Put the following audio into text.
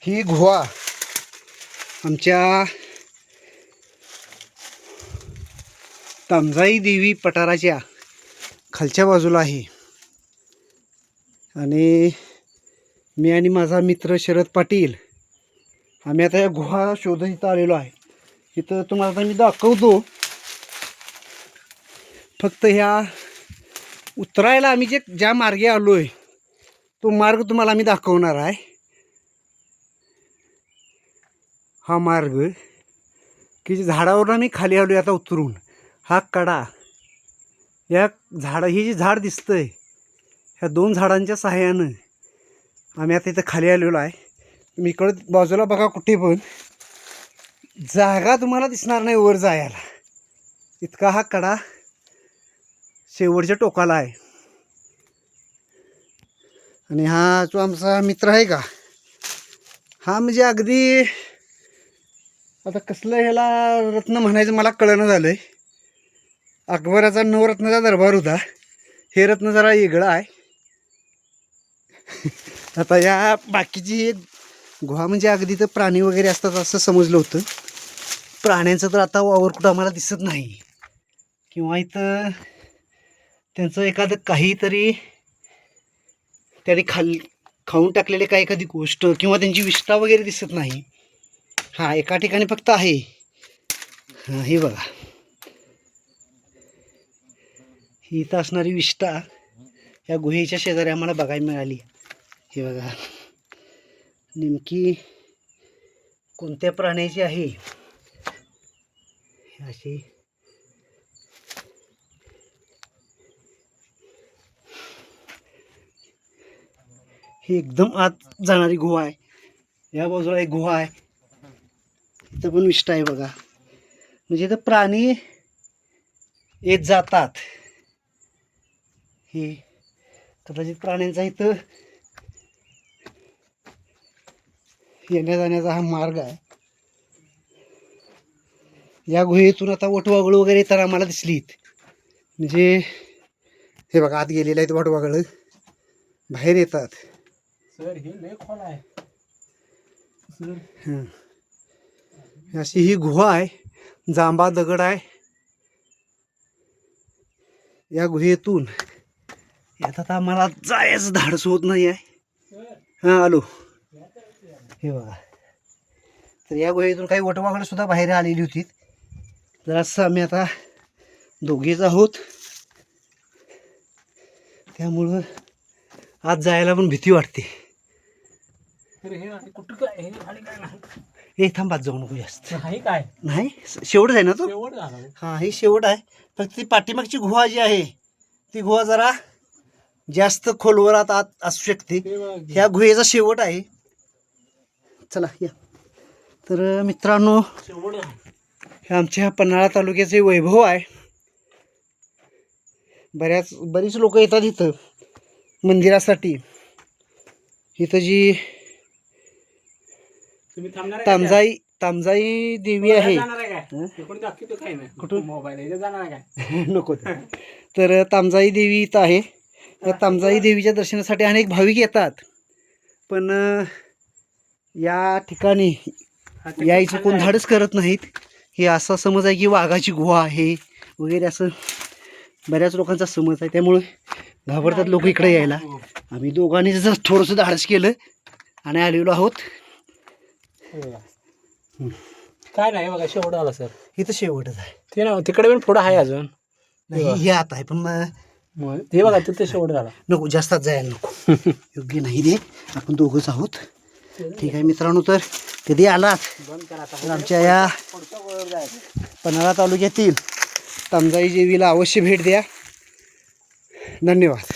ही गुहा आमच्या तामजाई देवी पठाराच्या खालच्या बाजूला आहे आणि मी आणि माझा मित्र शरद पाटील आम्ही आता या गुहा शोधत इथं आलेलो आहे. इथं तुम्हाला आता मी दाखवतो. फक्त ह्या उतरायला आम्ही ज्या मार्गे आलो आहे तो मार्ग तुम्हाला आम्ही दाखवणार आहे. हा मार्ग की झाडावरून आम्ही खाली आलो आता उतरून, हा कडा या ही जी झाड दिसतंय ह्या 2 झाडांच्या सहाय्यानं आम्ही आता इथं खाली आलेलो आहे. तुम्ही इकडं बाजूला बघा, कुठे पण जागा तुम्हाला दिसणार नाही वर जायला, इतका हा कडा शेवटच्या टोकाला आहे. आणि हा जो आमचा मित्र आहे का, हा म्हणजे अगदी आता कसलं ह्याला रत्न म्हणायचं मला कळणं झालं आहे. अकबराचा नवरत्नाचा दरबार होता, हे रत्न जरा वेगळं आहे. आता या बाकीची गुहा म्हणजे अगदी तर प्राणी वगैरे असतात असं समजलं होतं. प्राण्यांचं तर आता वावर कुठं आम्हाला दिसत नाही, किंवा इथं त्यांचं एखादं काहीतरी त्यांनी खाऊन टाकलेले काही एखादी गोष्ट किंवा त्यांची विष्ठा वगैरे दिसत नाही. हा एका ठिकाणी फक्त आहे. हां हे बघा, ही इथं असणारी विष्ठा या गुहेच्या शेजारी आम्हाला बघायला मिळाली. हे बघा, नेमकी कोणत्या प्राण्याची आहे अशी. ही एकदम आत जाणारी गुहा आहे. या बाजूला एक गुहा आहे, इथं पण विष्ठा आहे बघा. म्हणजे इथं प्राणी येत जातात. हे कदाचित प्राण्यांचा इथं येण्या जाण्याचा हा मार्ग आहे. या गुहेतून आता वटवाघळं वगैरे तर आम्हाला दिसलीत. म्हणजे हे बघा, आत गेलेले आहेत वटवाघळं, बाहेर येतात. सर हे लय खोल आहे हां, अशी ही गुहा आहे. जांभा दगड आहे. या गुहेतून आता आम्हाला जायचं धाडस होत नाही आहे. हां आलो. हे बघा, तर या गुहेतून काही वटवाघळं सुद्धा बाहेर आलेली होती. जरासं आम्ही आता दोघेच आहोत, त्यामुळं आज जायला पण भीती वाटते. कुठं काय हे खाली काय नाही. हे थांबात जाऊ नको जास्त. नाही काय नाही, शेवटच आहे ना तो. शेवट झाला. हां ही शेवट आहे. फक्त ती पाठीमागची गुहा जी आहे ती गुहा जरा जास्त खोलवर आत असू शकते. ह्या गुहेचा शेवट आहे. चला या. तर मित्रांनो, शेवट हे आमच्या पन्हाळा तालुक्याचे वैभव आहे. बरीच लोक येतात इथं मंदिरासाठी. इथं जी तुम्ही थांबणार तामजाई देवी आहे. कुठून मोबाईल जाणार काय नको. तर तामजाई देवी इथं आहे. या तामजाई देवीच्या दर्शनासाठी अनेक भाविक येतात, पण या ठिकाणी यायचं कोण धाडस करत नाहीत. हे असा समज आहे की वाघाची गुहा आहे वगैरे, असं बऱ्याच लोकांचा समज आहे. त्यामुळे घाबरतात लोक इकडे यायला. आम्ही दोघांनी जसं थोडंसं धाडस केलं आणि आलेलो आहोत. काय नाही बघा, शेवट आला सर. इथं शेवटच आहे. ते ना तिकडे पण पुढं आहे अजून. नाही हे आता आहे, पण ते बघा तिथे शेवट झाला. नको जास्त जायला नको. योग्य नाही ते. आपण दोघंच आहोत. ठीक आहे मित्रांनो, तर कधी आलात तर आमच्या या पन्हाळा तालुक्यातील तामजाई देवीला अवश्य भेट द्या. धन्यवाद.